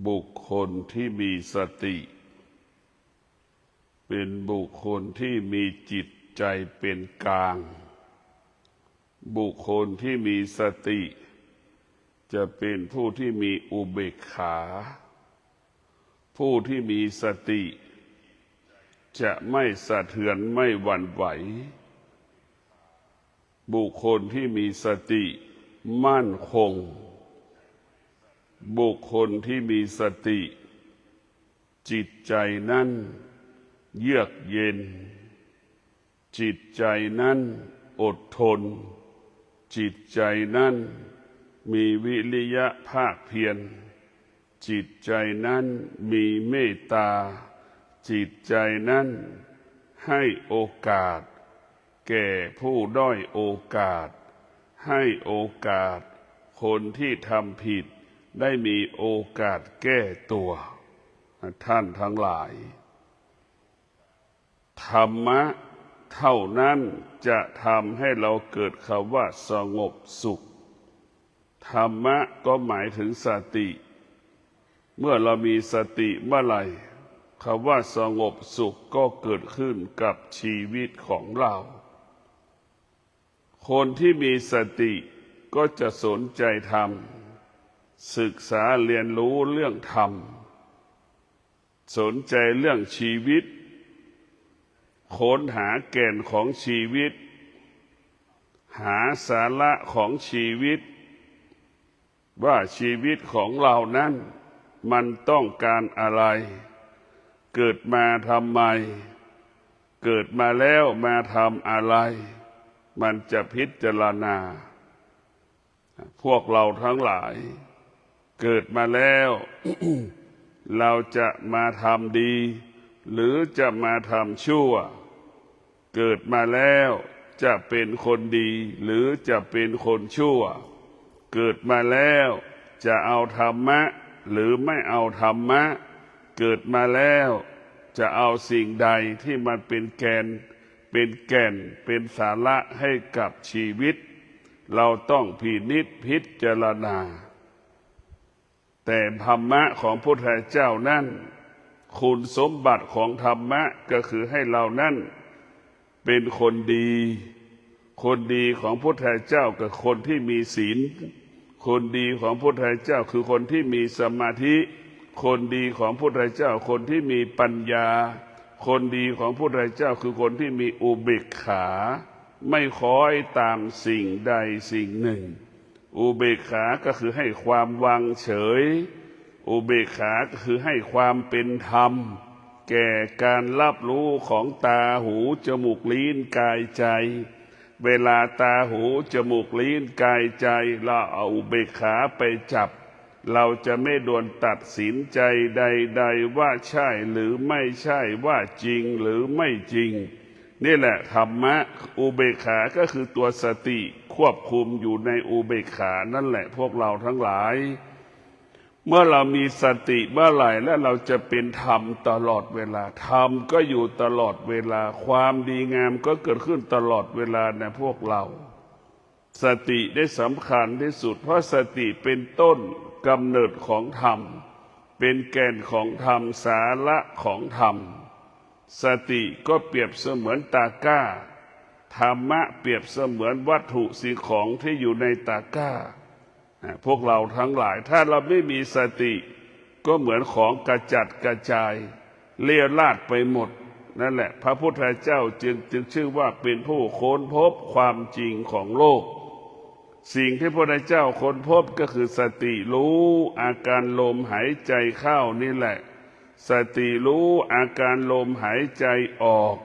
บุคคลที่มีสติเป็นบุคคลที่มีจิตใจเป็นกลางบุคคลที่มีสติจะเป็นผู้ที่มีอุเบกขาผู้ที่มีสติจะไม่สะเทือนไม่หวั่นไหวบุคคลที่มีสติมั่นคงบุคคลที่มีสติจิตใจนั้นเยือกเย็นจิตใจนั้นอดทนจิตใจนั้นมีวิริยะภาคเพียรจิตใจนั้นมีเมตตาจิตใจนั้นให้โอกาสแก่ผู้ด้อยโอกาสให้โอกาสคนที่ทำผิดได้มีโอกาสแก้ตัวท่านทั้งหลายธรรมะเท่านั้นจะทำให้เราเกิดคำว่าสงบสุขธรรมะก็หมายถึงสติเมื่อเรามีสติเมื่อไหร่คำว่าสงบสุขก็เกิดขึ้นกับชีวิตของเราคนที่มีสติก็จะสนใจธรรมศึกษาเรียนรู้เรื่องธรรมสนใจเรื่องชีวิตค้นหาแก่นของชีวิตหาสาระของชีวิตว่าชีวิตของเรานั้นมันต้องการอะไรเกิดมาทำไมเกิดมาแล้วมาทำอะไรมันจะพิจารณาพวกเราทั้งหลายเกิดมาแล้ว เราจะมาทำดีหรือจะมาทำชั่วเกิดมาแล้วจะเป็นคนดีหรือจะเป็นคนชั่วเกิดมาแล้วจะเอาธรรมะหรือไม่เอาธรรมะเกิดมาแล้วจะเอาสิ่งใดที่มันเป็นแก่นเป็นสาระให้กับชีวิตเราต้องพินิจพิจารณาแต่ธรรมะของพระพุทธเจ้านั้นคุณสมบัติของธรรมะก็คือให้เรานั้นเป็นคนดีคนดีของพระพุทธเจ้ากับคนที่มีศีลคนดีของพระพุทธเจ้าคือคนที่มีสมาธิคนดีของพระพุทธเจ้าคนที่มีปัญญาคนดีของพระพุทธเจ้าคือคนที่มีอุเบกขาไม่คอยตามสิ่งใดสิ่งหนึ่งอุเบกขาก็คือให้ความวางเฉยอุเบกขาก็คือให้ความเป็นธรรมแก่การรับรู้ของตาหูจมูกลิ้นกายใจเวลาตาหูจมูกลิ้นกายใจเราเอาอุเบกขาไปจับเราจะไม่ด่วนตัดสินใจใดๆว่าใช่หรือไม่ใช่ว่าจริงหรือไม่จริงนี่แหละธรรมะอุเบกขาก็คือตัวสติควบคุมอยู่ในอุเบกขานั่นแหละพวกเราทั้งหลายเมื่อเรามีสติเมื่อไหร่แล้วเราจะเป็นธรรมตลอดเวลาธรรมก็อยู่ตลอดเวลาความดีงามก็เกิดขึ้นตลอดเวลาในพวกเราสติได้สำคัญที่สุดเพราะสติเป็นต้นกำเนิดของธรรมเป็นแก่นของธรรมสาระของธรรมสติก็เปรียบเสมือนตะกร้าธรรมะเปรียบเสมือนวัตถุสิ่งของที่อยู่ในตะกร้าพวกเราทั้งหลายถ้าเราไม่มีสติก็เหมือนของกระจัดกระจายเลี่ยราดไปหมดนั่นแหละพระพุทธเจ้าจึงชื่อว่าเป็นผู้ค้นพบความจริงของโลกสิ่งที่พระพุทธเจ้าค้นพบก็คือสติรู้อาการลมหายใจเข้านี่แหละสติรู้อาการลมหายใจออก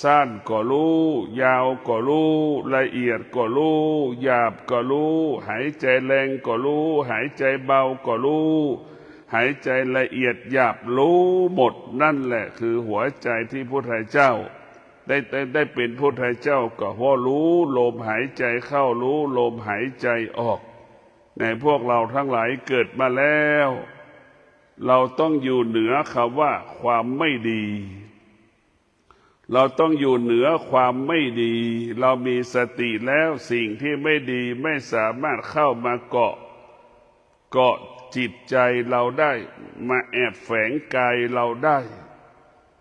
สั้นก็รู้ยาวก็รู้ละเอียดก็รู้หยาบก็รู้หายใจแรงก็รู้หายใจเบาก็รู้หายใจละเอียดหยาบรู้หมดนั่นแหละคือหัวใจที่พระพุทธเจ้าได้เป็นพระพุทธเจ้าก็เพราะรู้ลมหายใจเข้ารู้ลมหายใจออกในพวกเราทั้งหลายเกิดมาแล้วเราต้องอยู่เหนือคำว่าความไม่ดีเราต้องอยู่เหนือความไม่ดีเรามีสติแล้วสิ่งที่ไม่ดีไม่สามารถเข้ามาเกาะ จิตใจเราได้มาแอบแฝงกายเราได้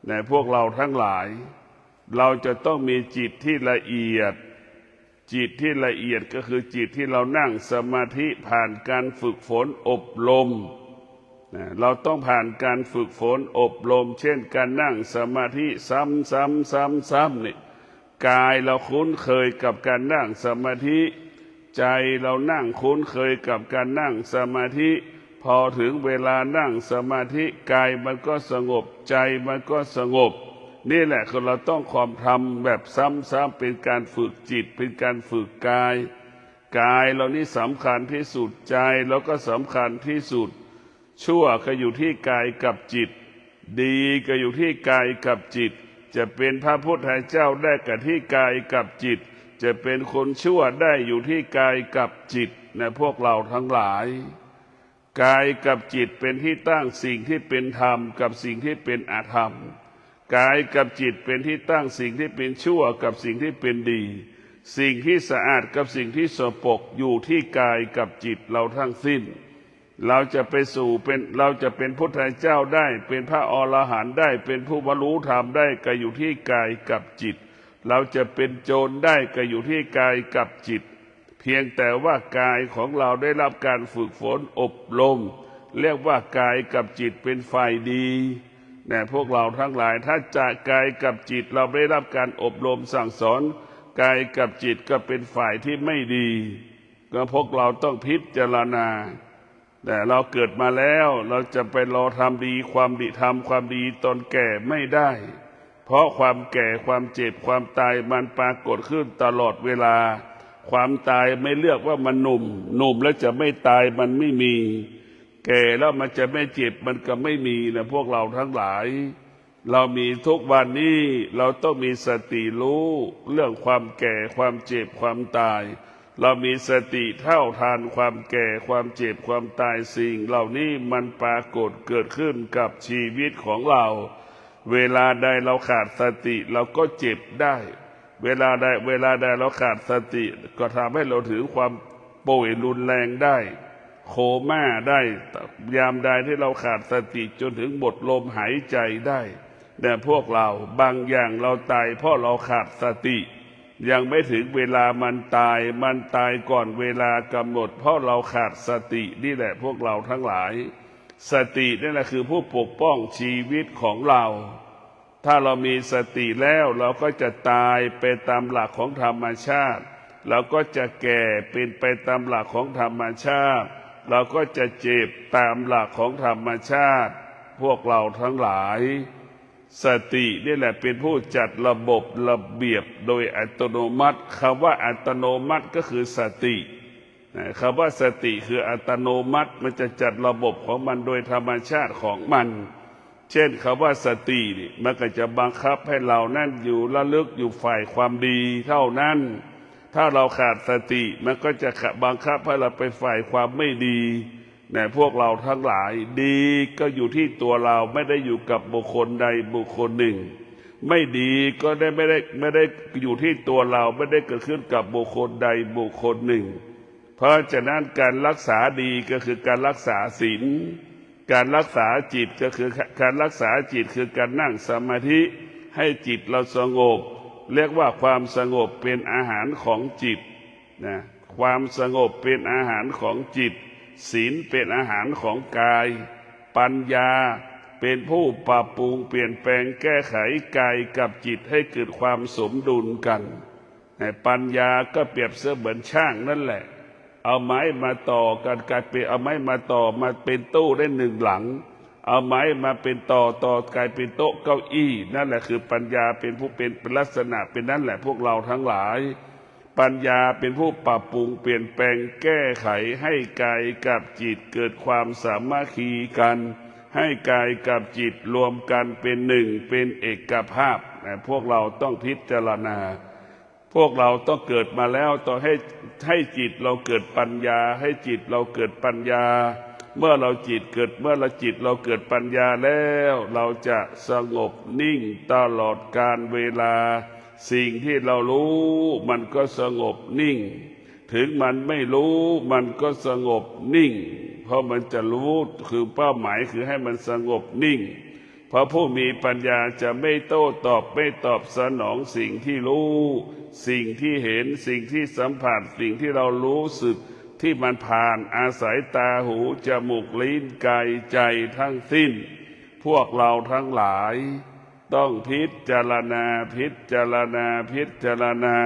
ในพวกเราทั้งหลายเราจะต้องมีจิตที่ละเอียดจิตที่ละเอียดก็คือจิตที่เรานั่งสมาธิผ่านการฝึกฝนอบรมเราต้องผ่านการฝึกฝนอบรมเช่นการนั่งสมาธิซ้ำๆนี่กายเราคุ้นเคยกับการนั่งสมาธิใจเรานั่งคุ้นเคยกับการนั่งสมาธิพอถึงเวลานั่งสมาธิกายมันก็สงบใจมันก็สงบนี่แหละคือเราต้องความทำแบบซ้ำๆเป็นการฝึกจิตเป็นการฝึกกายกายเรานี่สำคัญที่สุดใจเราก็สำคัญที่สุดชั่วก็อยู่ที่กายกับจิตดีก็อยู่ที่กายกับจิตจะเป็นพระพุทธเจ้าได้กับที่กายกับจิตจะเป็นคนชั่วได้อยู่ที่กายกับจิตนะพวกเราทั้งหลายกายกับจิตเป็นที่ตั้งสิ่งที่เป็นธรรมกับสิ่งที่เป็นอธรรมกายกับจิตเป็นที่ตั้งสิ่งที่เป็นชั่วกับสิ่งที่เป็นดีสิ่งที่สะอาดกับสิ่งที่สกปรกอยู่ที่กายกับจิตเราทั้งสิ้นเราจะเป็นพุทธเจ้าได้เป็นพระอรหันต์ได้เป็นผู้บรรลุธรรมได้ก็อยู่ที่กายกับจิตเราจะเป็นโจรได้ก็อยู่ที่กายกับจิตเพียงแต่ว่ากายของเราได้รับการฝึกฝนอบรมเรียกว่ากายกับจิตเป็นฝ่ายดีแต่พวกเราทั้งหลายถ้าจากกายกับจิตเราไม่ได้รับการอบรมสั่งสอนกายกับจิตก็เป็นฝ่ายที่ไม่ดีก็พวกเราต้องพิจารณาแต่เราเกิดมาแล้วเราจะไปรอทำดีความดีทำความดีตอนแก่ไม่ได้เพราะความแก่ความเจ็บความตายมันปรากฏขึ้นตลอดเวลาความตายไม่เลือกว่ามันหนุ่มแล้วจะไม่ตายมันไม่มีแก่แล้วมันจะไม่เจ็บมันก็ไม่มีนะพวกเราทั้งหลายเรามีทุกวันนี้เราต้องมีสติรู้เรื่องความแก่ความเจ็บความตายเรามีสติเท่าทานความแก่ความเจ็บความตายสิ่งเหล่านี้มันปรากฏเกิดขึ้นกับชีวิตของเราเวลาใดเราขาดสติเราก็เจ็บได้เวลาใดเราขาดสติก็ทำให้เราถึงความป่วยรุนแรงได้โคม่าได้ยามใดที่เราขาดสติจนถึงหมดลมหายใจได้แต่พวกเราบางอย่างเราตายเพราะเราขาดสติยังไม่ถึงเวลามันตายก่อนเวลากำหนดเพราะเราขาดสตินี่แหละพวกเราทั้งหลายสตินี่แหละคือผู้ปกป้องชีวิตของเราถ้าเรามีสติแล้วเราก็จะตายไปตามหลักของธรรมชาติเราก็จะแก่เป็นไปตามหลักของธรรมชาติเราก็จะเจ็บตามหลักของธรรมชาติพวกเราทั้งหลายสตินี่แหละเป็นผู้จัดระบบระเบียบโดยอัตโนมัติคำว่าอัตโนมัติก็คือสติคำว่าสติคืออัตโนมัติมันจะจัดระบบของมันโดยธรรมชาติของมันเช่นคำว่าสตินี่มันก็จะบังคับให้เรานั่นอยู่ระลึกอยู่ฝ่ายความดีเท่านั้นถ้าเราขาดสติมันก็จะบังคับให้เราไปฝ่ายความไม่ดีแต่พวกเราทั้งหลายดีก็อยู่ที่ตัวเราไม่ได้อยู่กับบุคคลใดบุคคลหนึ่งไม่ดีก็ไม่ได้อยู่ที่ตัวเราไม่ได้เกิดขึ้นกับบุคคลใดบุคคลหนึ่งเพราะฉะนั้นการรักษาดีก็คือการรักษาศีลการรักษาจิตก็คือการรักษาจิตคือการนั่งสมาธิให้จิตเราสงบเรียกว่าความสงบเป็นอาหารของจิตนะความสงบเป็นอาหารของจิตศีลเป็นอาหารของกายปัญญาเป็นผู้ปรับปรุงเปลี่ยนแปลงแก้ไขกายกับจิตให้เกิดความสมดุลกันปัญญาก็เปรียบเสมือนช่างนั่นแหละเอาไม้มาต่อกันกลายเป็นเอาไม้มาต่อมาเป็นตู้ได้หนึ่งหลังเอาไม้มาเป็นต่อกลายเป็นโต๊ะเก้าอี้นั่นแหละคือปัญญาเป็นผู้เป็นลักษณะเป็นนั่นแหละพวกเราทั้งหลายปัญญาเป็นผู้ปรับปรุงเปลี่ยนแปลงแก้ไขให้กายกับจิตเกิดความสามัคคีกันให้กายกับจิตรวมกันเป็นหนึ่งเป็นเอกภาพพวกเราต้องพิจารณาพวกเราต้องเกิดมาแล้วต้องให้จิตเราเกิดปัญญาให้จิตเราเกิดปัญญาเมื่อเราจิตเราเกิดปัญญาแล้วเราจะสงบนิ่งตลอดกาลเวลาสิ่งที่เรารู้มันก็สงบนิ่งถึงมันไม่รู้มันก็สงบนิ่ง เพราะมันจะรู้คือเป้าหมายคือให้มันสงบนิ่งเพราะผู้มีปัญญาจะไม่โต้ตอบไม่ตอบสนองสิ่งที่รู้สิ่งที่เห็นสิ่งที่สัมผัสสิ่งที่เรารู้สึกที่มันผ่านอาศัยตาหูจมูกลิ้นกายใจทั้งสิ้นพวกเราทั้งหลายต้องพิจารณาพิจารณาพิจารณา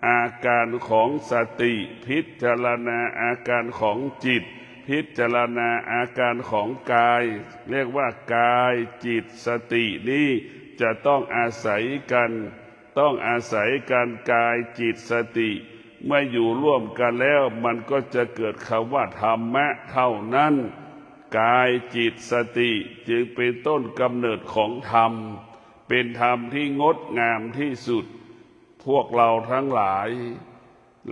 อาการของสติพิจารณาอาการของจิตพิจารณาอาการของกายเรียกว่ากายจิตสตินี้จะต้องอาศัยกันกายจิตสติเมื่ออยู่ร่วมกันแล้วมันก็จะเกิดคำว่าธรรมะเท่านั้นกายจิตสติจึงเป็นต้นกำเนิดของธรรมเป็นธรรมที่งดงามที่สุดพวกเราทั้งหลาย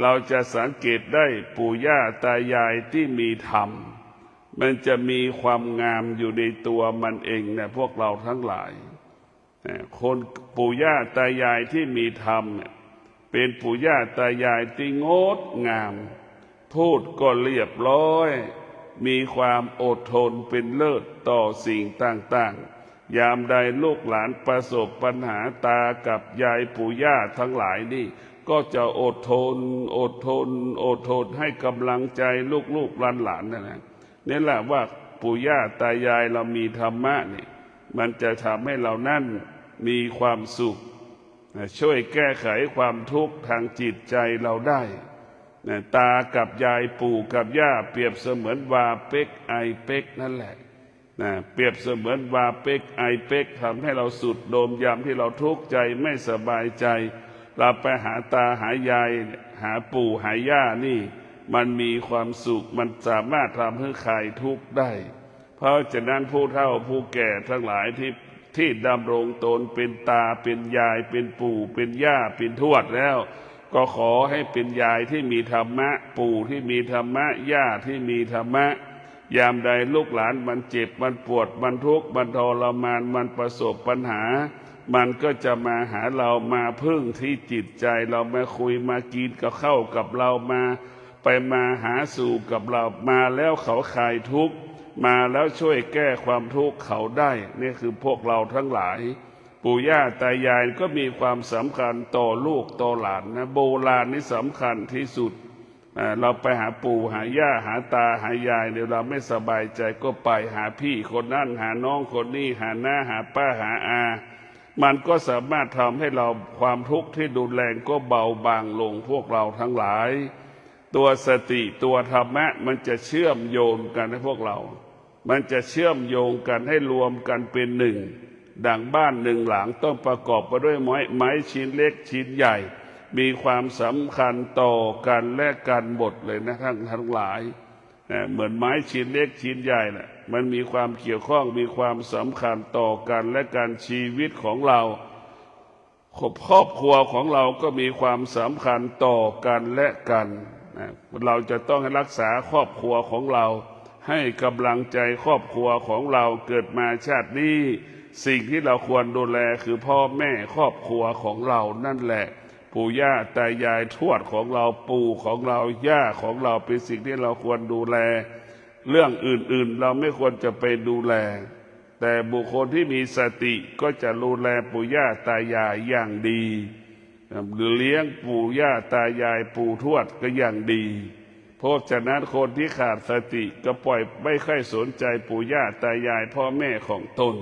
เราจะสังเกตได้ปู่ย่าตายายที่มีธรรมมันจะมีความงามอยู่ในตัวมันเองนะพวกเราทั้งหลายคนปู่ย่าตายายที่มีธรรมเป็นปู่ย่าตายายที่งดงามพูดก็เรียบร้อยมีความอดทนเป็นเลิศต่อสิ่งต่างๆยามใดลูกหลานประสบปัญหาตากับยายปู่ย่าทั้งหลายนี่ก็จะอดทนให้กำลังใจลูกหลานนั่นแหละนี่แหละว่าปู่ย่าตายายเรามีธรรมะนี่มันจะทำให้เรานั่นมีความสุขช่วยแก้ไขความทุกข์ทางจิตใจเราได้ตากับยายปู่กับย่าเปรียบเสมือนวาเป็กไอเป็กนั่นแหละเปรียบเสมือนวาเป็กไอเป็กทำให้เราสุดโดมยามที่เราทุกข์ใจไม่สบายใจเราไปหาตาหายายหาปู่หาย่านี่มันมีความสุขมันสามารถทำให้คลายทุกข์ได้เพราะฉะนั้นผู้เฒ่าผู้แก่ทั้งหลายที่ดำรงตนเป็นตาเป็นยายเป็นปู่เป็นย่าเป็นทวดแล้วก็ขอให้เป็นยายที่มีธรรมะปู่ที่มีธรรมะย่าที่มีธรรมะยามใดลูกหลานมันเจ็บมันปวดมันทุกข์มันทรมานมันประสบปัญหามันก็จะมาหาเรามาพึ่งที่จิตใจเรามาคุยมากินกับเข้ากับเรามาหาสู่กับเรามาแล้วเขาคลายทุกข์มาแล้วช่วยแก้ความทุกข์เขาได้นี่คือพวกเราทั้งหลายปู่ย่าตายายก็มีความสำคัญต่อลูกต่อหลานนะโบราณนี่สำคัญที่สุดเราไปหาปู่หาย่าหาตาหายายเดี๋ยวเราไม่สบายใจก็ไปหาพี่คนนั้นหาน้องคนนี้หาน้าหาป้าหาอามันก็สามารถทำให้เราความทุกข์ที่รุนแรงก็เบาบางลงพวกเราทั้งหลายตัวสติตัวธรรมะมันจะเชื่อมโยงกันให้พวกเรามันจะเชื่อมโยงกันให้รวมกันเป็นหนึ่งดังบ้านหนึ่งหลังต้องประกอบไปด้วยไม้ชิ้นเล็กชิ้นใหญ่มีความสำคัญต่อกันและกันหมดเลยนะทั้งหลายเหมือนไม้ชิ้นเล็กชิ้นใหญ่น่ะมันมีความเกี่ยวข้องมีความสำคัญต่อกันและกันชีวิตของเราครอบครัวของเราก็มีความสำคัญต่อกันและกันเราจะต้องให้รักษาครอบครัวของเราให้กำลังใจครอบครัวของเราเกิดมาชาตินี้สิ่งที่เราควรดูแลคือพ่อแม่ครอบครัวของเรานั่นแหละปู่ย่าตายายทวดของเราปู่ของเราย่าของเราเป็นสิ่งที่เราควรดูแลเรื่องอื่นๆเราไม่ควรจะไปดูแลแต่บุคคลที่มีสติก็จะดูแลปู่ย่าตายายอย่างดีหรือเลี้ยงปู่ย่าตายายปู่ทวดก็อย่างดีเพราะฉะนั้นคนที่ขาดสติก็ปล่อยไม่ค่อยสนใจปู่ย่าตายายพ่อแม่ของตน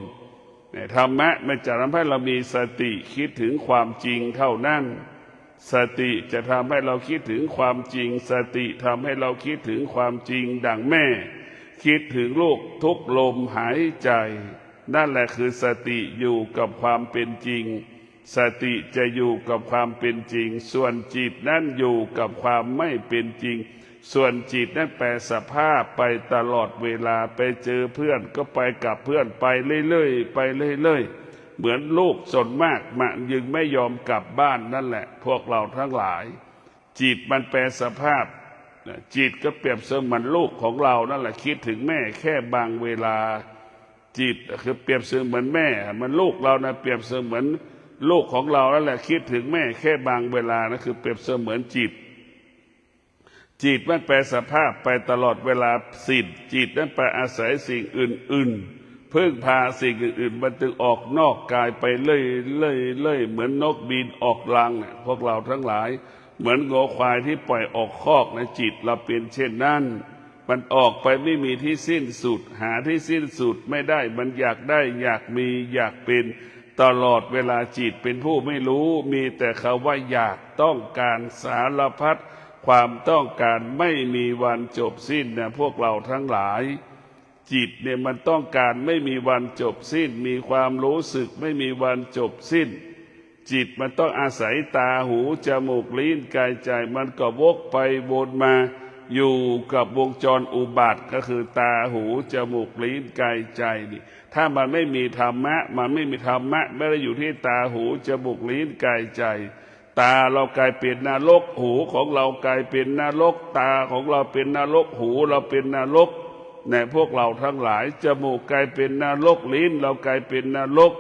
ธรรมะมันจะทำให้เรามีสติคิดถึงความจริงเท่านั้นสติจะทำให้เราคิดถึงความจริงสติทำให้เราคิดถึงความจริงดังแม่คิดถึงลูกทุกลมหายใจนั่นแหละคือสติอยู่กับความเป็นจริงสติจะอยู่กับความเป็นจริงส่วนจิตนั่นอยู่กับความไม่เป็นจริงส่วนจิตนั้นแปรสภาพไปตลอดเวลาไปเจอเพื่อนก็ไปกับเพื่อนไปเรื่อยๆไปเรื่อยๆเหมือนลูกส่วนมากมันยังไม่ยอมกลับบ้านนั่นแหละพวกเราทั้งหลายจิตมันแปรสภาพจิตก็เปรียบเสมือนลูกของเรานั่นแหละคิดถึงแม่แค่บางเวลาจิตคือเปรียบเสมือนแม่มันลูกเรานะเปรียบเสมือนลูกของเรานั่นแหละคิดถึงแม่แค่บางเวลานะคือเปรียบเสมือนจิต จิตมันแปรสภาพไปตลอดเวลาสิ้นจิตนั้นไปอาศัยสิ่งอื่นๆพึ่งพาสิ่งอื่นๆมันจึงออกนอกกายไปเรื่อยเหมือนนกบินออกรังเนี่ยพวกเราทั้งหลายเหมือนงัวควายที่ปล่อยออกคอกในจิตเราเป็นเช่นนั้นมันออกไปไม่มีที่สิ้นสุดหาที่สิ้นสุดไม่ได้มันอยากได้อยากมีอยากเป็นตลอดเวลาจิตเป็นผู้ไม่รู้มีแต่คำว่าอยากต้องการสารพัดความต้องการไม่มีวันจบสิ้นนะพวกเราทั้งหลายจิตเนี่ยมันต้องการไม่มีวันจบสิ้นมีความรู้สึกไม่มีวันจบสิ้นจิตมันต้องอาศัยตาหูจมูกลิ้นกายใจมันก็วกไปวนมาอยู่กับวงจรอุบัติก็คือตาหูจมูกลิ้นกายใจนี่ถ้ามันไม่มีธรรมะมันไม่มีธรรมะไม่ได้อยู่ที่ตาหูจมูกลิ้นกายใจตาเรากลายเป็นนรกหูของเรากลายเป็นนรกตาของเราเป็นนรกหูเราเป็นนรกในพวกเราทั้งหลายจมูกกลายเป็นนรกลิ้นเรากลายเป็นนรก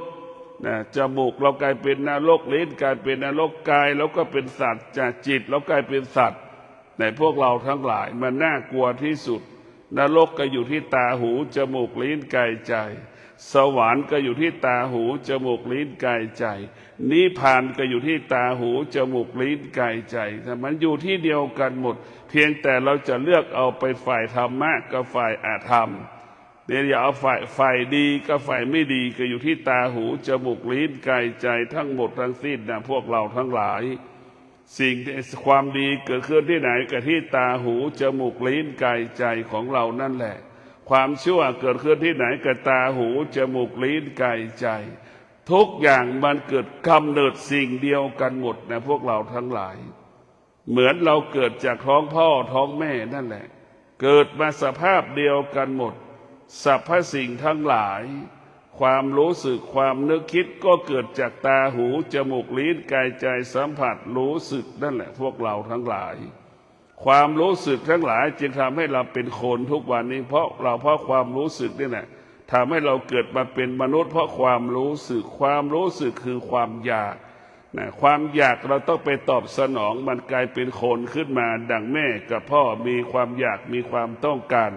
นะจมูกเรากลายเป็นนรกลิ้นกลายเป็นนรกกายเราก็เป็นสัตว์จากจิตเรากลายเป็นสัตว์ในพวกเราทั้งหลายมันน่ากลัวที่สุดนรกก็อยู่ที่ตาหูจมูกลิ้นกายใจสวรรค์ก็อยู่ที่ตาหูจมูกลิ้นกายใจนิพพานก็อยู่ที่ตาหูจมูกลิ้นกายใจแต่มันอยู่ที่เดียวกันหมดเพียงแต่เราจะเลือกเอาไปฝ่ายธรรมะกับฝ่ายอธรรมเนี่ยอย่าเอาฝ่ายดีกับฝ่ายไม่ดีก็อยู่ที่ตาหูจมูกลิ้นกายใจทั้งหมดทั้งสิ้นนะพวกเราทั้งหลายสิ่งความดีเกิดขึ้นที่ไหนก็ที่ตาหูจมูกลิ้นกายใจของเรานั่นแหละความชั่วเกิดขึ้นที่ไหนก็ตาหูจมูกลิ้นกายใจทุกอย่างมันเกิดกำเนิดสิ่งเดียวกันหมดนะพวกเราทั้งหลายเหมือนเราเกิดจากท้องพ่อท้องแม่นั่นแหละเกิดมาสภาพเดียวกันหมดสรรพสิ่งทั้งหลายความรู้สึกความนึกคิดก็เกิดจากตาหูจมูกลิ้นกายใจสัมผัสรู้สึกนั่นแหละพวกเราทั้งหลายความรู้สึกทั้งหลายจึงทำให้เราเป็นคนทุกวันนี้เพราะความรู้สึกนี่แหละทำให้เราเกิดมาเป็นมนุษย์เพราะความรู้สึกคือความอยากนะความอยากเราต้องไปตอบสนองมันกลายเป็นคนขึ้นมาดังแม่กับพ่อมีความอยากมีความต้องการ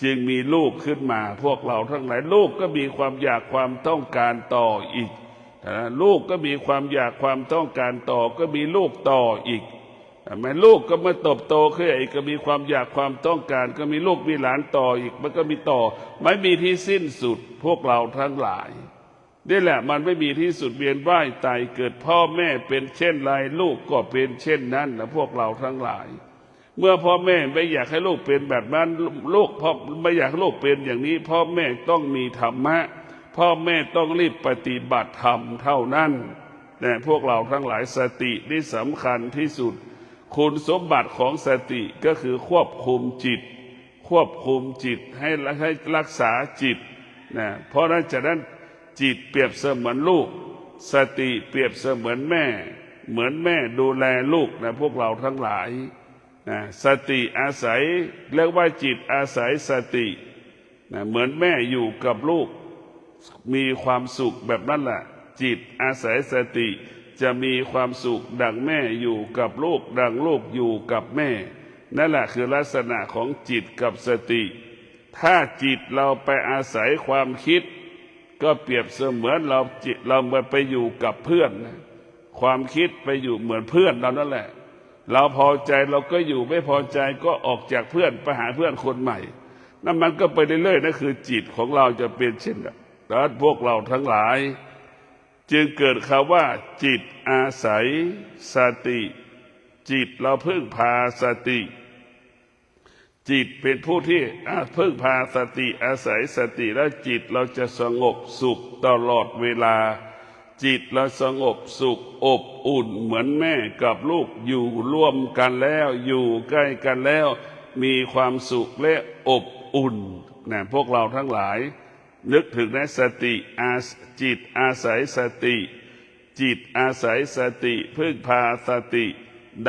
จึงมีลูกขึ้นมาพวกเราทั้งหลายลูกก็มีความอยากความต้องการต่ออีกลูกก็มีความอยากความต้องการต่อก็มีลูกต่ออีกแม่ลูกก็มาโตขึ้นอีกก็มีความอยากความต้องการก็มีลูกมีหลานต่ออีกมันก็มีต่อไม่มีที่สิ้นสุดพวกเราทั้งหลายนี่แหละมันไม่มีที่สุดเวียนว่ายตายเกิดพ่อแม่เป็นเช่นไรลูกก็เป็นเช่นนั้นนะพวกเราทั้งหลายเมื่อพ่อแม่ไม่อยากให้ลูกเป็นแบบนั้นลูกพ่อไม่อยากให้ลูกเป็นอย่างนี้พ่อแม่ต้องมีธรรมะพ่อแม่ต้องรีบปฏิบัติธรรมเท่านั้นแต่พวกเราทั้งหลายสตินี่สำคัญที่สุดคุณสมบัติของสติก็คือควบคุมจิตให้รักษาจิตนะเพราะนั้นจากนั้นจิตเปรียบเสมือนลูกสติเปรียบเสมือนแม่เหมือนแม่ดูแลลูกนะพวกเราทั้งหลายนะสติอาศัยเรียกว่าจิตอาศัยสตินะเหมือนแม่อยู่กับลูกมีความสุขแบบนั้นแหละจิตอาศัยสติจะมีความสุขดังแม่อยู่กับลูกดังลูกอยู่กับแม่นั่นแหละคือลักษณะของจิตกับสติถ้าจิตเราไปอาศัยความคิดก็เปรียบเสมือนเราไปอยู่กับเพื่อนนะความคิดไปอยู่เหมือนเพื่อนเรานั่นแหละเราพอใจเราก็อยู่ไม่พอใจก็ออกจากเพื่อนไปหาเพื่อนคนใหม่นั่นมันก็ไปเรื่อยๆนั่นคือจิตของเราจะเป็นเช่นนั้นดังนั้นพวกเราทั้งหลายจึงเกิดคำว่าจิตอาศัยสติจิตเราพึ่งพาสติจิตเป็นผู้ที่พึ่งพาสติอาศัยสติแล้วจิตเราจะสงบสุขตลอดเวลาจิตเราสงบสุขอบอุ่นเหมือนแม่กับลูกอยู่ร่วมกันแล้วอยู่ใกล้กันแล้วมีความสุขและอบอุ่นนะพวกเราทั้งหลายนึกถึงนะสติจิตอาศัยสติจิตอาศัยสติพึ่งพาสติ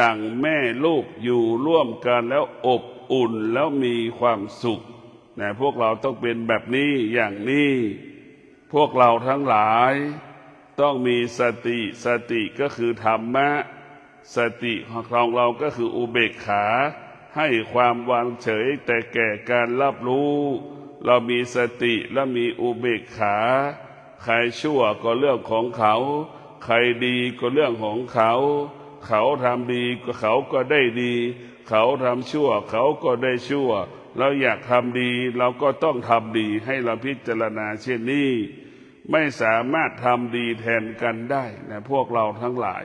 ดังแม่ลูกอยู่ร่วมกันแล้วอบอุ่นแล้วมีความสุขนะพวกเราต้องเป็นแบบนี้อย่างนี้พวกเราทั้งหลายต้องมีสติก็คือธรรมะสติของเราก็คืออุเบกขา ให้ความวางเฉยแต่แก่การรับรู้เรามีสติและมีอุเบกขาใครชั่วก็เรื่องของเขาใครดีก็เรื่องของเขาเขาทำดีก็เขาก็ได้ดีเขาทำชั่วเขาก็ได้ชั่วเราอยากทำดีเราก็ต้องทำดีให้เราพิจารณาเช่นนี้ไม่สามารถทำดีแทนกันได้นะพวกเราทั้งหลาย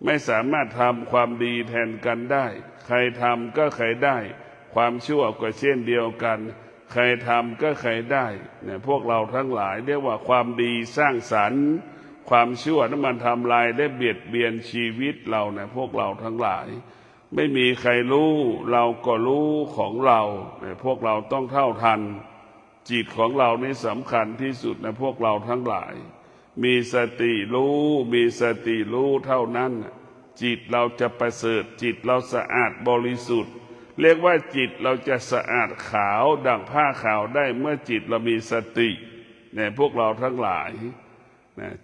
ไม่สามารถทำความดีแทนกันได้ใครทำก็ใครได้ความชั่วก็เช่นเดียวกันใครทำก็ใครได้เนี่ยพวกเราทั้งหลายเรียกว่าความดีสร้างสรรค์ความชั่วนั้นมันทำลายและเบียดเบียนชีวิตเราเนี่ยพวกเราทั้งหลายไม่มีใครรู้เราก็รู้ของเราเนี่ยพวกเราต้องเท่าทันจิตของเรานี่สำคัญที่สุดนะพวกเราทั้งหลายมีสติรู้มีสติรู้เท่านั้นจิตเราจะประเสริฐจิตเราสะอาดบริสุทธิ์เรียกว่าจิตเราจะสะอาดขาวดั่งผ้าขาวได้เมื่อจิตเรามีสติเนี่ยพวกเราทั้งหลาย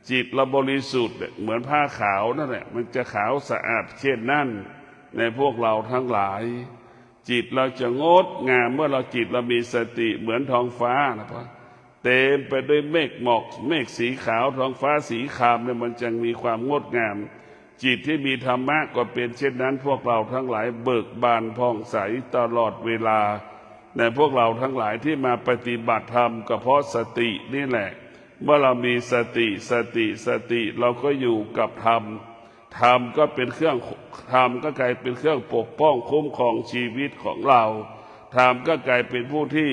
จิตเราบริสุทธิ์เหมือนผ้าขาวนั่นแหละมันจะขาวสะอาดเช่นนั้นในพวกเราทั้งหลายจิตเราจะงดงามเมื่อเราจิตเรามีสติเหมือนท้องฟ้านะครับเต็มไปด้วยเมฆหมอกเมฆสีขาวท้องฟ้าสีครามเนี่ยมันจึงมีความงดงามจิตที่มีธรรมะก็เป็นเช่นนั้นพวกเราทั้งหลายเบิกบานผ่องใสตลอดเวลาในพวกเราทั้งหลายที่มาปฏิบัติธรรมก็เพราะสตินี่แหละเมื่อเรามีสติเราก็อยู่กับธรรมธรรมก็เป็นเครื่องธรรมก็กลายเป็นเครื่องปกป้องคุ้มครองชีวิตของเราธรรมก็กลายเป็นผู้ที่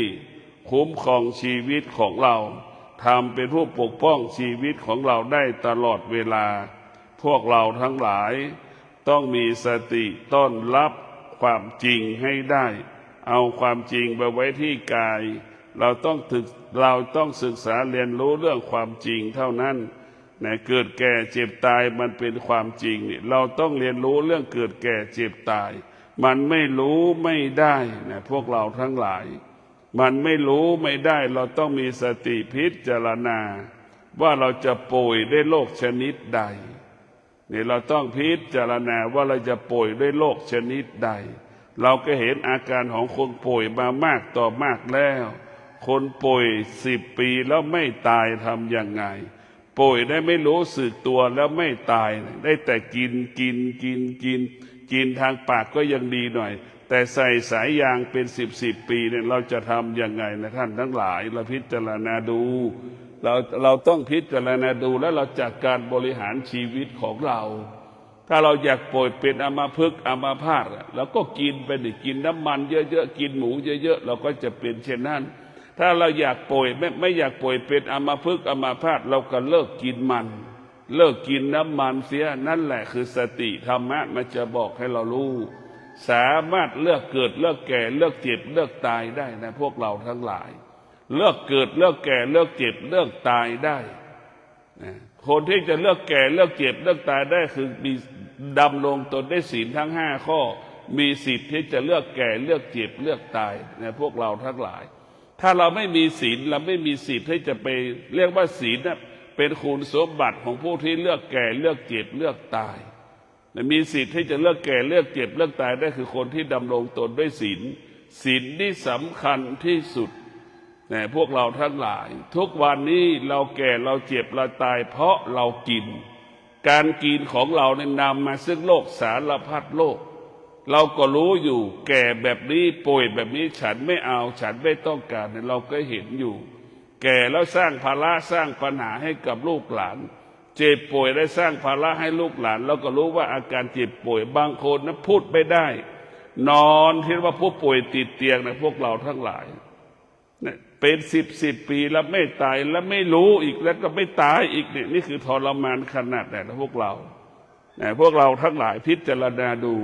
คุ้มครองชีวิตของเราธรรมเป็นผู้ปกป้องชีวิตของเราได้ตลอดเวลาพวกเราทั้งหลายต้องมีสติต้อนรับความจริงให้ได้เอาความจริงไปไว้ที่กายเราต้องศึกษาเรียนรู้เรื่องความจริงเท่านั้นนะเกิดแก่เจ็บตายมันเป็นความจริงนี่เราต้องเรียนรู้เรื่องเกิดแก่เจ็บตายมันไม่รู้ไม่ได้นะพวกเราทั้งหลายมันไม่รู้ไม่ได้เราต้องมีสติพิจารณาว่าเราจะป่วยด้วยโรคชนิดใดนี่เราต้องพิจารณาว่าเราจะป่วยด้วยโรคชนิดใดเราก็เห็นอาการของคนป่วยมามากต่อมากแล้วคนป่วย10 ปีแล้วไม่ตายทำยังไงป่วยได้ไม่รู้สึกตัวแล้วไม่ตายได้แต่กินทางปากก็ยังดีหน่อยแต่ใส่สายยางเป็น10 ปีเนี่ยเราจะทำยังไงนะท่านทั้งหลายเราพิจารณาดูเราต้องพิจารณาดูแล้วเราจัดการบริหารชีวิตของเราถ้าเราอยากป่วยเป็นอัมพฤกษ์อัมพาตเราก็กินไปดิกินน้ำมันเยอะๆกินหมูเยอะๆเราก็จะเป็นเช่นนั้นถ้าเราอยากป่วยไม่อยากป่วยเป็นอัมพฤกษ์อัมพาตเราก็เลิกกินมันเลิกกินน้ำมันเสียนั่นแหละคือสติธรรมะมันจะบอกให้เรารู้สามารถเลือกเกิดเลือกแก่เลือกเจ็บเลือกตายได้นะพวกเราทั้งหลายเลือกเกิดเลือกแก่เลือกเจ็บเลือกตายได้คนที่จะเลือกแก่เลือกเจ็บเลือกตายได้คือมีดำรงตนได้ศีลทั้ง5 ข้อมีสิทธิ์ที่จะเลือกแก่เลือกเจ็บเลือกตายนะพวกเราทั้งหลายถ้าเราไม่มีศีลเราไม่มีสิทธิ์ที่จะไปเรียกว่าศีลนะเป็นคุณสมบัติของผู้ที่เลือกแก่เลือกเจ็บเลือกตายมีสิทธิ์ที่จะเลือกแก่เลือกเจ็บเลือกตายได้คือคนที่ดำรงตนด้วยศีลนี่สำคัญที่สุดพวกเราทั้งหลายทุกวันนี้เราแก่เราเจ็บเราตายเพราะเรากินการกินของเราเนี่ยนำมาซึ่งโรคสารพัดโรคเราก็รู้อยู่แก่แบบนี้ป่วยแบบนี้ฉันไม่เอาฉันไม่ต้องการเนี่ยเราก็เห็นอยู่แก่แล้วสร้างภาระสร้างปัญหาให้กับลูกหลานเจ็บป่วยได้สร้างภาระให้ลูกหลานเราก็รู้ว่าอาการเจ็บป่วยบางคนนั้นพูดไม่ได้นอนที่ว่าผู้ป่วยติดเตียงนะพวกเราทั้งหลายเป็น10 ปีแล้วไม่ตายแล้วไม่รู้อีกแล้วก็ไม่ตายอีกเนี่ยนี่คือทรมานขนาดไหนนะพวกเราทั้งหลายพิจารณาดู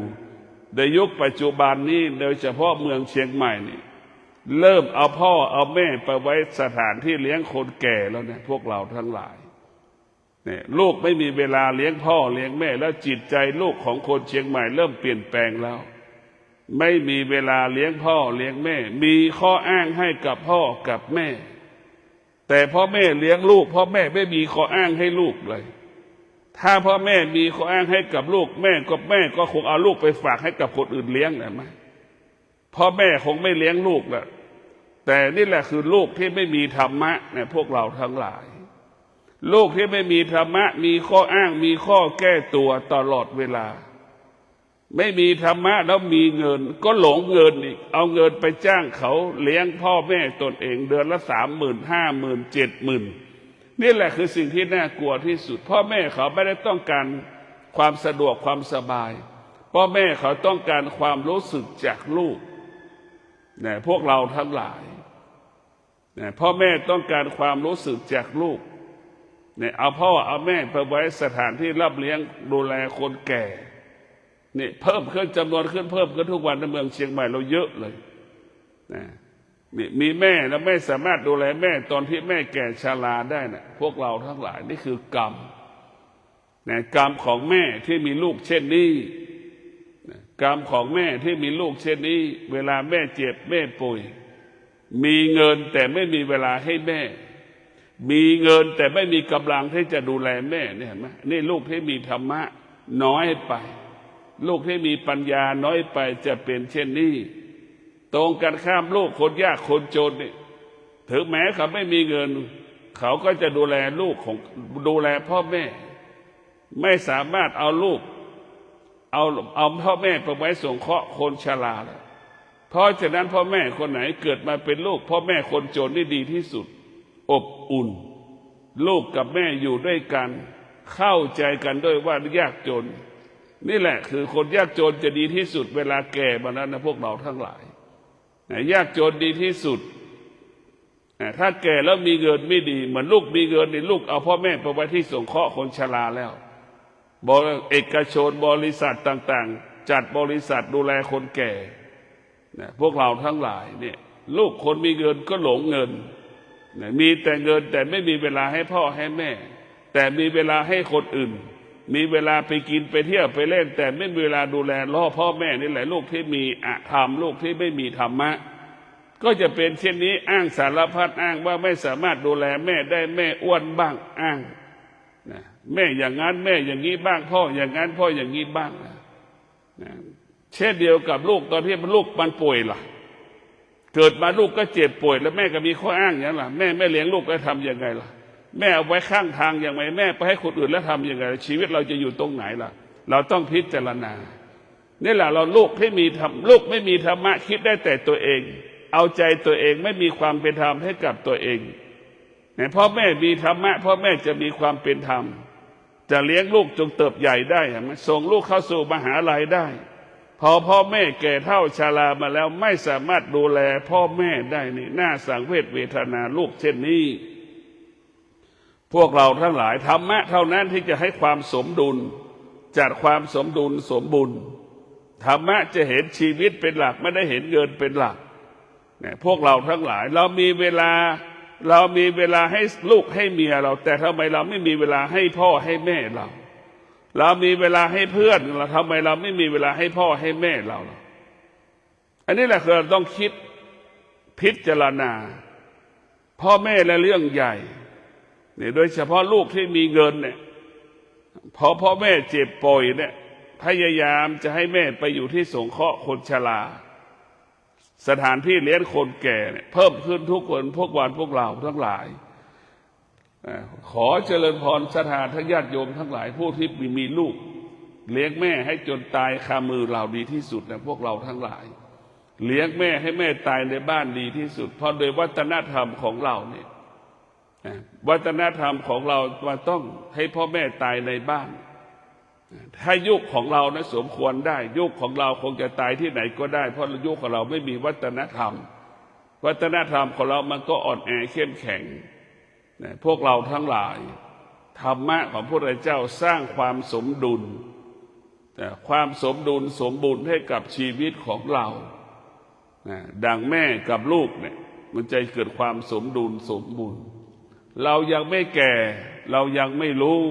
ในยุคปัจจุบันนี้โดยเฉพาะเมืองเชียงใหม่นี่เริ่มเอาพ่อเอาแม่ไปไว้สถานที่เลี้ยงคนแก่แล้วเนี่ยพวกเราทั้งหลายเนี่ยลูกไม่มีเวลาเลี้ยงพ่อเลี้ยงแม่แล้วจิตใจลูกของคนเชียงใหม่เริ่มเปลี่ยนแปลงแล้วไม่มีเวลาเลี้ยงพ่อเลี้ยงแม่มีข้ออ้างให้กับพ่อกับแม่แต่พ่อแม่เลี้ยงลูกพ่อแม่ไม่มีข้ออ้างให้ลูกเลยถ้าพ่อแม่มีข้ออ้างให้กับลูกแม่ก็คงเอาลูกไปฝากให้กับคนอื่นเลี้ยงแหละไหม พ่อแม่คงไม่เลี้ยงลูกแหละแต่นี่แหละคือลูกที่ไม่มีธรรมะเนี่ยพวกเราทั้งหลายลูกที่ไม่มีธรรมะมีข้ออ้างมีข้อแก้ตัวตลอดเวลาไม่มีธรรมะแล้วมีเงินก็หลงเงินอีกเอาเงินไปจ้างเขาเลี้ยงพ่อแม่ตนเองเดือนละ30,000 50,000 70,000นี่แหละคือสิ่งที่น่ากลัวที่สุดพ่อแม่เขาไม่ได้ต้องการความสะดวกความสบายพ่อแม่เขาต้องการความรู้สึกจากลูกเนี่ยพวกเราทั้งหลายเนี่ยพ่อแม่ต้องการความรู้สึกจากลูกเนี่ยเอาพ่อเอาแม่ไปไว้สถานที่รับเลี้ยงดูแลคนแก่นี่เพิ่มขึ้นจำนวนขึ้นเพิ่มขึ้นทุกวันในเมืองเชียงใหม่เราเยอะเลยนะนี่มีแม่แล้วไม่สามารถดูแลแม่ตอนที่แม่แก่ชราได้นะพวกเราทั้งหลายนี่คือกรรมนะกรรมของแม่ที่มีลูกเช่นนี้นะกรรมของแม่ที่มีลูกเช่นนี้เวลาแม่เจ็บแม่ป่วยมีเงินแต่ไม่มีเวลาให้แม่มีเงินแต่ไม่มีกำลังที่จะดูแลแม่เนี่ยเห็นไหมนี่ลูกที่มีธรรมะน้อยไปลูกที่มีปัญญาน้อยไปจะเป็นเช่นนี้ตรงกันข้ามลูกคนยากคนจนนี่ถึงแม้เขาไม่มีเงินเขาก็จะดูแลลูกของดูแลพ่อแม่ไม่สามารถเอาลูกเอาพ่อแม่ไปไว้สงเคราะห์คนชราแล้วเพราะฉะนั้นพ่อแม่คนไหนเกิดมาเป็นลูกพ่อแม่คนจนนี่ดีที่สุดอบอุ่นลูกกับแม่อยู่ด้วยกันเข้าใจกันด้วยว่ายากจนนี่แหละคือคนยากจนจะดีที่สุดเวลาแก่มาแล้วนะพวกเราทั้งหลายยากจนดีที่สุดถ้าแก่แล้วมีเงินไม่ดีเหมือนลูกมีเงินนี่ลูกเอาพ่อแม่ไปไว้ที่สงเคราะห์คนชราแล้วเอกชนบริษัทต่างๆจัดบริษัทดูแลคนแก่พวกเราทั้งหลายเนี่ยลูกคนมีเงินก็หลงเงินมีแต่เงินแต่ไม่มีเวลาให้พ่อให้แม่แต่มีเวลาให้คนอื่นมีเวลาไปกินไปเที่ยวไปเล่นแต่ไม่มีเวลาดูแลพ่อแม่นี่แหละลูกที่มีอธรรมลูกที่ไม่มีธรรมะก็จะเป็นเช่นนี้อ้างสารพัดอ้างว่าไม่สามารถดูแลแม่ได้แม่อ้วนบ้างอ้างนะแม่อย่างนั้นแม่อย่างนี้บ้างพ่ออย่างนั้นพ่ออย่างนี้บ้างนะเช่นเดียวกับลูกตอนที่ลูกมันป่วยล่ะเกิดมาลูกก็เจ็บป่วยแล้วแม่ก็มีข้ออ้างอย่างล่ะแม่ไม่เลี้ยงลูกแล้วทำยังไงล่ะแม่เอาไว้ข้างทางอย่างไรแม่ไปให้คนอื่นแล้วทำยังไงชีวิตเราจะอยู่ตรงไหนล่ะเราต้องพิจารณานี่แหละเราลูกที่มีธรรมลูกไม่มีธรรมะคิดได้แต่ตัวเองเอาใจตัวเองไม่มีความเป็นธรรมให้กับตัวเองเนี่ยพ่อแม่มีธรรมะพ่อแม่จะมีความเป็นธรรมจะเลี้ยงลูกจงเติบใหญ่ได้ส่งลูกเข้าสู่มหาลัยได้พอพ่อแม่แก่เฒ่าชรามาแล้วไม่สามารถดูแลพ่อแม่ได้นี่น่าสังเวชเวทนาลูกเช่นนี้พวกเราทั้งหลายธรรมะเท่านั้นที่จะให้ความสมดุลจัดความสมดุลสมบูรณ์ธรรมะจะเห็นชีวิตเป็นหลักไม่ได้เห็นเงินเป็นหลักเนี่ยพวกเราทั้งหลายเรามีเวลาให้ลูกให้เมียเราแต่ทำไมเราไม่มีเวลาให้พ่อให้แม่เรามีเวลาให้เพื่อนเราทำไมเราไม่มีเวลาให้พ่อให้แม่เราอันนี้แหละคือเราต้องคิดพิจารณาพ่อแม่และเรื่องใหญ่เนี่ยโดยเฉพาะลูกที่มีเงินเนี่ยพอพ่อแม่เจ็บป่วยเนี่ยพยายามจะให้แม่ไปอยู่ที่สงเคราะห์คนชราสถานที่เลี้ยงคนแก่เนี่ยเพิ่มขึ้นทุกคนพวกเราทั้งหลายขอเจริญพรศรัทธาญาติโยมทั้งหลายผู้ที่มีลูกเลี้ยงแม่ให้จนตายคามือเราดีที่สุดนะพวกเราทั้งหลายเลี้ยงแม่ให้แม่ตายในบ้านดีที่สุดเพราะโดยวัฒนธรรมของเราเนี่ยวัฒนธรรมของเราต้องให้พ่อแม่ตายในบ้านถ้ายุคของเรานะสมควรได้ยุคของเราคงจะตายที่ไหนก็ได้เพราะยุคของเราไม่มีวัฒนธรรมของเรามันก็อ่อนแอเข้มแข็งพวกเราทั้งหลายธรรมะของพระพุทธเจ้าสร้างความสมดุลความสมดุลสมบูรณ์ให้กับชีวิตของเราดังแม่กับลูกเนี่ยมันจะเกิดความสมดุลสมบูรณ์เรายังไม่แก่เรายังไม่รู้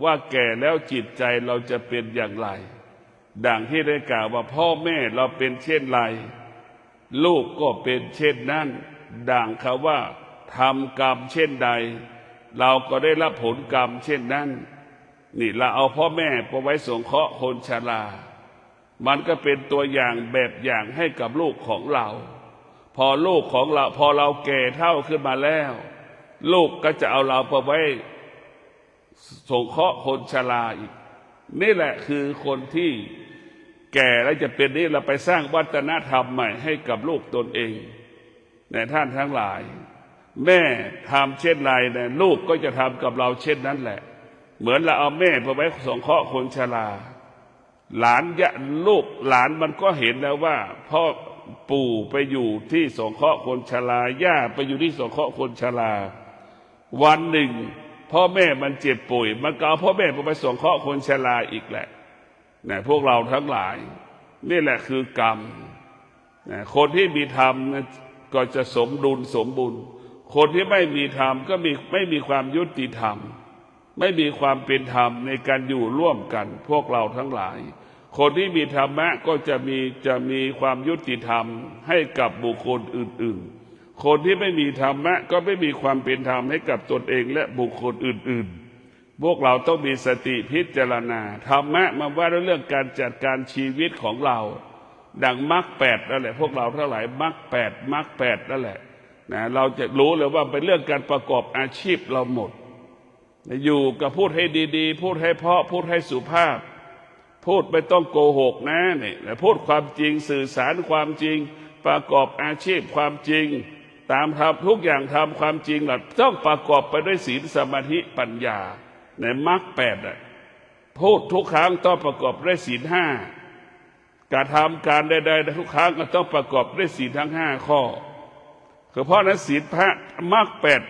ว่าแก่แล้วจิตใจเราจะเป็นอย่างไรดังที่ได้กล่าวว่าพ่อแม่เราเป็นเช่นไรลูกก็เป็นเช่นนั้นดังคำว่าทำกรรมเช่นใดเราก็ได้รับผลกรรมเช่นนั้นนี่เราเอาพ่อแม่ไปไว้สงเคราะห์คนชรา มันก็เป็นตัวอย่างแบบอย่างให้กับลูกของเราพอลูกของเราพอเราแก่เฒ่าขึ้นมาแล้วลูกก็จะเอาเราไปไว้สงเคราะห์คนชราอีกนี่แหละคือคนที่แก่แล้วจะเป็นนี่เราไปสร้างวัฒนธรรมใหม่ให้กับลูกตนเองแต่ท่านทั้งหลายแม่ทำเช่นไรเนี่ยลูกก็จะทำกับเราเช่นนั้นแหละเหมือนเราเอาแม่ไปไว้สงเคราะห์คนชราหลานลูกหลานมันก็เห็นแล้วว่าพ่อปู่ไปอยู่ที่สงเคราะห์คนชราย่าไปอยู่ที่สงเคราะห์คนชราวันหนึ่งพ่อแม่มันเจ็บป่วยมันก็เอาพ่อแม่ไปสงเคราะห์คนชราอีกแหละนะพวกเราทั้งหลายนี่แหละคือกรรมนะคนที่มีธรรมนะก็จะสมดุลสมบูรณ์คนที่ไม่มีธรรมก็ไม่มีความยุติธรรมไม่มีความเป็นธรรมในการอยู่ร่วมกันพวกเราทั้งหลายคนที่มีธรรมะก็จะมีความยุติธรรมให้กับบุคคลอื่นๆคนที่ไม่มีธรรมะก็ไม่มีความเป็นธรรมให้กับตนเองและบุคคลอื่นๆพวกเราต้องมีสติพิจารณาธรรมะมาว่าเรื่องการจัดการชีวิตของเราดังมรรคแปดนั่นแหละพวกเราทั้งหลายมรรคแปดนั่นแหละนะเราจะรู้เลยว่าเป็นเรื่องการประกอบอาชีพเราหมดอยู่กับพูดให้ดีๆพูดให้เพราะพูดให้สุภาพพูดไม่ต้องโกหกนะเนี่ยพูดความจริงสื่อสารความจริงประกอบอาชีพความจริงตามทำทุกอย่างทำความจริงล่ะต้องประกอบไปด้วยศีลสมาธิปัญญาในมรรคแปดพูดทุกครั้งต้องประกอบด้วยศีลห้าการทำการใดๆทุกครั้งก็ต้องประกอบด้วยศีลทั้งห้าข้อเพราะนั้นศีลพระมรรคแปด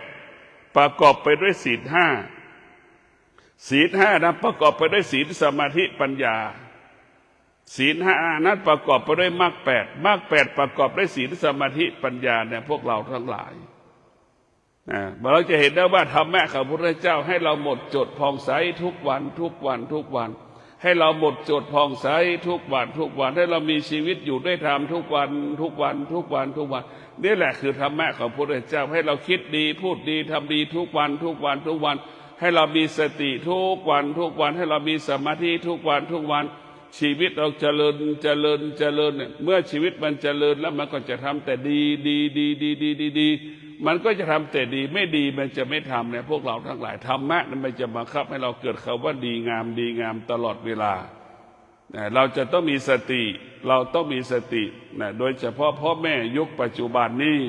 ประกอบไปด้วยศีลห้าศีลห้านั้นประกอบไปด้วยศีลสมาธิปัญญาศีลห้านั้นประกอบไปด้วยมรรคแปดประกอบด้วยศีลสมาธิปัญญาเนี่ยพวกเราทั้งหลายเราจะเห็นได้ว่าธรรมะของพระพุทธเจ้าให้เราหมดจดผ่องใสทุกวันให้เราหมดจดผ่องใสทุกวันให้เรามีชีวิตอยู่ด้วยธรรมทุกวันนี่แหละคือธรรมะของพระพุทธเจ้าให้เราคิดดีพูดดีทำดีทุกวันให้เรามีสติทุกวันให้เรามีสมาธิทุกวันชีวิตเราเจริญเนี่ยเมื่อชีวิตมันเจริญแล้วมันก็จะทำแต่ดีมันก็จะทำแต่ดีไม่ดีมันจะไม่ทำเนี่ยพวกเราทั้งหลายธรรมะนั้นมันจะบังคับให้เราเกิดคำว่าดีงามตลอดเวลาเราจะต้องมีสติโดยเฉพาะพ่อแม่ยุคปัจจุบันนี้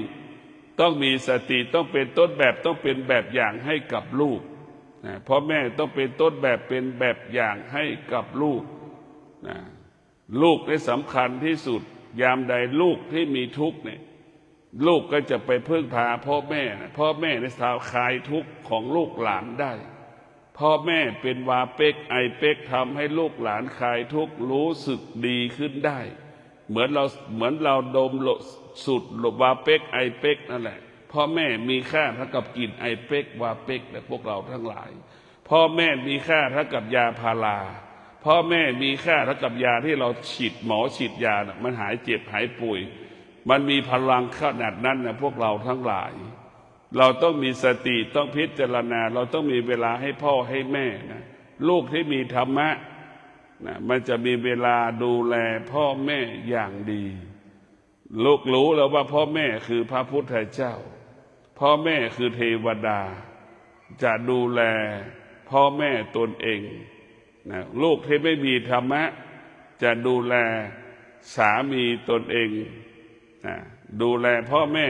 ต้องมีสติต้องเป็นต้นแบบต้องเป็นแบบอย่างให้กับลูกพ่อแม่ต้องเป็นต้นแบบเป็นแบบอย่างให้กับลูกลูกนี่สำคัญที่สุดยามใดลูกที่มีทุกข์เนี่ยลูกก็จะไปพึ่งพาพ่อแม่ในสาวคลายทุกข์ของลูกหลานได้พ่อแม่เป็นวาเป็กไอเป็กทำให้ลูกหลานคลายทุกข์รู้สึกดีขึ้นได้เหมือนเราดมสุดวาเป็กไอเป็กนั่นแหละพ่อแม่มีค่าเท่ากับกลิ่นไอเป็กวาเป็กแต่พวกเราทั้งหลายพ่อแม่มีค่าเท่ากับยาพาราพ่อแม่มีค่าเท่ากับยาที่เราหมอฉีดยามันหายเจ็บหายป่วยมันมีพลังขนาดนั้นนะพวกเราทั้งหลายเราต้องมีสติต้องพิจารณาเราต้องมีเวลาให้พ่อให้แม่นะลูกที่มีธรรมะนะมันจะมีเวลาดูแลพ่อแม่อย่างดีลูกรู้แล้วว่าพ่อแม่คือพระพุทธเจ้าพ่อแม่คือเทวดาจะดูแลพ่อแม่ตนเองนะลูกที่ไม่มีธรรมะจะดูแลสามีตนเองนะดูแลพ่อแม่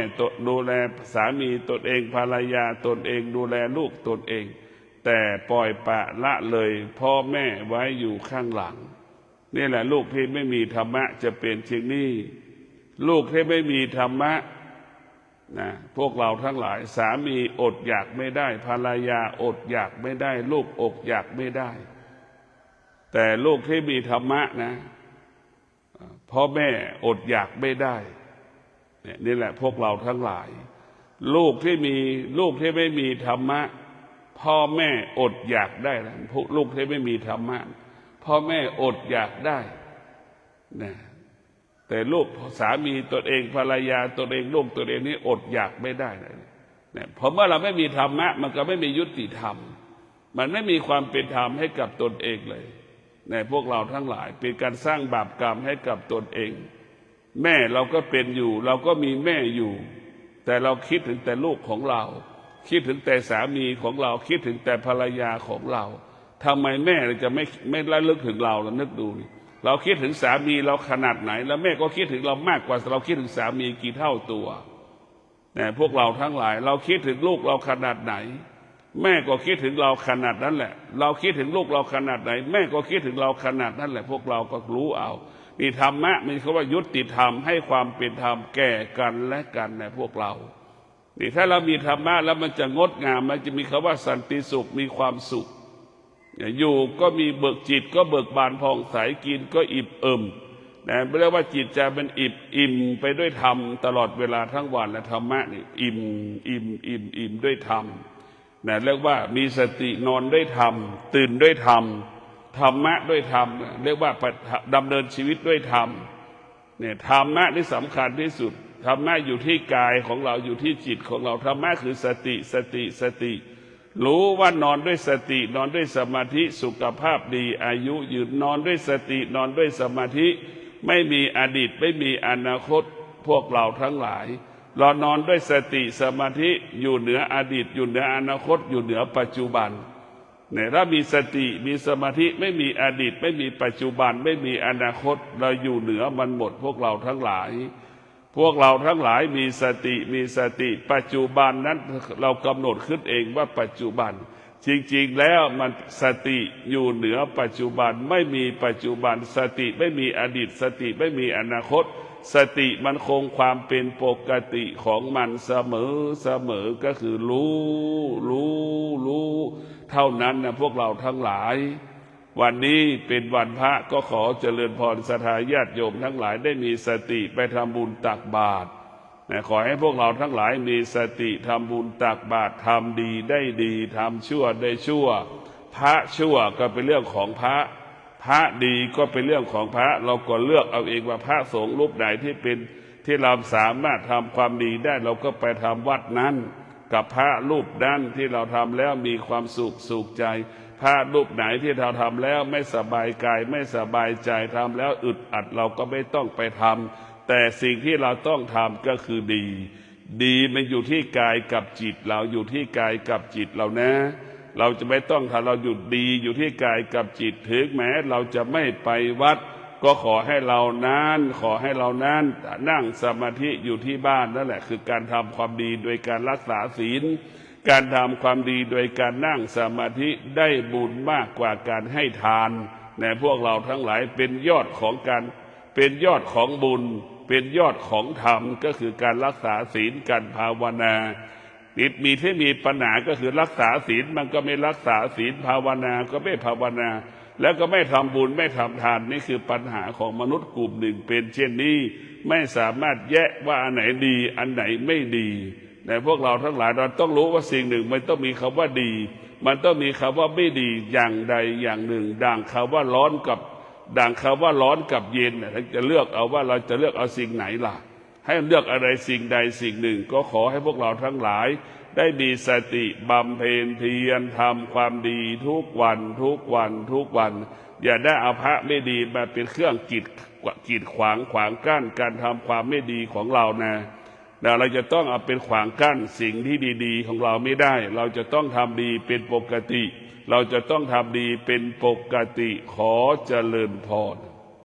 ดูแลสามีตนเองภรรยาตนเองดูแลลูกตนเองแต่ปล่อยปละละเลยพ่อแม่ไว้อยู่ข้างหลังนี่แหละลูกที่ไม่มีธรรมะจะเป็นเช่นนี้ลูกที่ไม่มีธรรมะนะพวกเราทั้งหลายสามีอดอยากไม่ได้ภรรยาอดอยากไม่ได้ลูกอดอยากไม่ได้แต่ลูกที่มีธรรมะนะพ่อแม่อดอยากไม่ได้นี่แหละพวกเราทั้งหลายลูกที่ไม่มีธรรมะพ่อแม่อดอยากได้นะลูกที่ไม่มีธรรมะพ่อแม่อดอยากได้นะแต่ลูกสามีตนเองภรรยาตนเองลูกตนเองนี่อดอยากไม่ได้เลยเนี่ยเพราะเมื่อเราไม่มีธรรมะมันก็ไม่มียุติธรรมมันไม่มีความเป็นธรรมให้กับตนเองเลย ในพวกเราทั้งหลายเป็นการสร้างบาปกรรมให้กับตนเองแม่เราก็เป็นอยู่เราก็มีแม่อยู่แต่เราคิดถึงแต่ลูกของเราคิดถึงแต่สามีของเราคิดถึงแต่ภรรยาของเราทำไมแม่จะไม่ระลึกถึงเราล่ะนึกดูเราคิดถึงสามีเราขนาดไหนแล้วแม่ก็คิดถึงเรามากกว่าเราคิดถึงสามีกี่เท่าตัวแต่พวกเราทั้งหลายเราคิดถึงลูกเราขนาดไหนแม่ก็คิดถึงเราขนาดนั้นแหละเราคิดถึงลูกเราขนาดไหนแม่ก็คิดถึงเราขนาดนั้นแหละพวกเราก็รู้เอานี่ธรรมะมีคำว่ายุติธรรมให้ความเป็นธรรมแก่กันและกันในพวกเรานี่ถ้าเรามีธรรมะแล้วมันจะงดงามมันจะมีคำว่าสันติสุขมีความสุขอยู่ก็มีเบิกจิตก็เบิกบานผ่องใสกินก็อิ่มเอิบนะไม่เรียกว่าจิตใจเป็นอิ่มไปด้วยธรรมตลอดเวลาทั้งวันและธรรมะนี่อิ่มด้วยธรรมนะเรียกว่ามีสตินอนด้วยธรรมตื่นด้วยธรรมธรรมะด้วยธรรมเรียกว่าดำเนินชีวิตด้วยธรรมเนี่ยธรรมะนี่สำคัญที่สุดธรรมะอยู่ที่กายของเราอยู่ที่จิตของเราธรรมะคือสติรู้ว่านอนด้วยสตินอนด้วยสมาธิสุขภาพดีอายุยืนนอนด้วยสตินอนด้วยสมาธิไม่มีอดีตไม่มีอนาคตพวกเราทั้งหลายเรานอนด้วยสติสมาธิอยู่เหนืออดีตอยู่เหนืออนาคตอยู่เหนือปัจจุบันเนี่ยถ้ามีสติมีสมาธิไม่มีอดีตไม่มีปัจจุบันไม่มีอนาคตเราอยู่เหนือมันหมดพวกเราทั้งหลายพวกเราทั้งหลายมีสติปัจจุบันนั้นเรากำหนดขึ้นเองว่าปัจจุบันจริงๆแล้วมันสติอยู่เหนือปัจจุบันไม่มีปัจจุบันสติไม่มีอดีตสติไม่มีอนาคตสติมันคงความเป็นปกติของมันเสมอก็คือรู้เท่านั้นนะพวกเราทั้งหลายวันนี้เป็นวันพระก็ขอเจริญพรศรัทธาญาติโยมทั้งหลายได้มีสติไปทำบุญตักบาตรขอให้พวกเราทั้งหลายมีสติทำบุญตักบาตรทำดีได้ดีทำชั่วได้ชั่วพระชั่วก็เป็นเรื่องของพระดีก็เป็นเรื่องของพระเราก็เลือกเอาเองว่าพระสงฆ์รูปไหนที่เราสามารถทำความดีได้เราก็ไปทำวัดนั้นกับพระรูปนั้นที่เราทำแล้วมีความสุขใจพระรูปไหนที่เราทำแล้วไม่สบายกายไม่สบายใจทำแล้วอึดอัดเราก็ไม่ต้องไปทำแต่สิ่งที่เราต้องทำก็คือดีมันอยู่ที่กายกับจิตเราอยู่ที่กายกับจิตเรานะเราจะไม่ต้องถ้าเราหยุดดีอยู่ที่กายกับจิตถึงแม้เราจะไม่ไปวัดก็ขอให้เรานั้นนั่งสมาธิอยู่ที่บ้านนั่นแหละคือการทำความดีโดยการรักษาศีลการทำความดีโดยการนั่งสมาธิได้บุญมากกว่าการให้ทานในพวกเราทั้งหลายเป็นยอดของบุญเป็นยอดของธรรมก็คือการรักษาศีลการภาวนาที่มีปัญหาก็คือรักษาศีลมันก็ไม่รักษาศีลภาวนาก็ไม่ภาวนาแล้วก็ไม่ทำบุญไม่ทำทานนี่คือปัญหาของมนุษย์กลุ่มหนึ่งเป็นเช่นนี้ไม่สามารถแยกว่าอันไหนดีอันไหนไม่ดีแต่พวกเราทั้งหลายเราต้องรู้ว่าสิ่งหนึ่งมันต้องมีคำว่าดีมันต้องมีคำว่าไม่ดีอย่างใดอย่างหนึ่งดังคำว่าร้อนกับเย็นเราจะเลือกเอาว่าเราจะเลือกเอาสิ่งไหนล่ะให้เลือกอะไรสิ่งใดสิ่งหนึ่งก็ขอให้พวกเราทั้งหลายได้มีสติบำเพ็ญเพียรทำความดีทุกวันอย่าได้เอาพระไม่ดีมาเป็นเครื่องกีดขวางกั้นการทำความไม่ดีของเรานะเราจะต้องเอาเป็นขวางกั้นสิ่งที่ดีๆของเราไม่ได้เราจะต้องทำดีเป็นปกติเราจะต้องทำดีเป็นปกติขอเจริญพร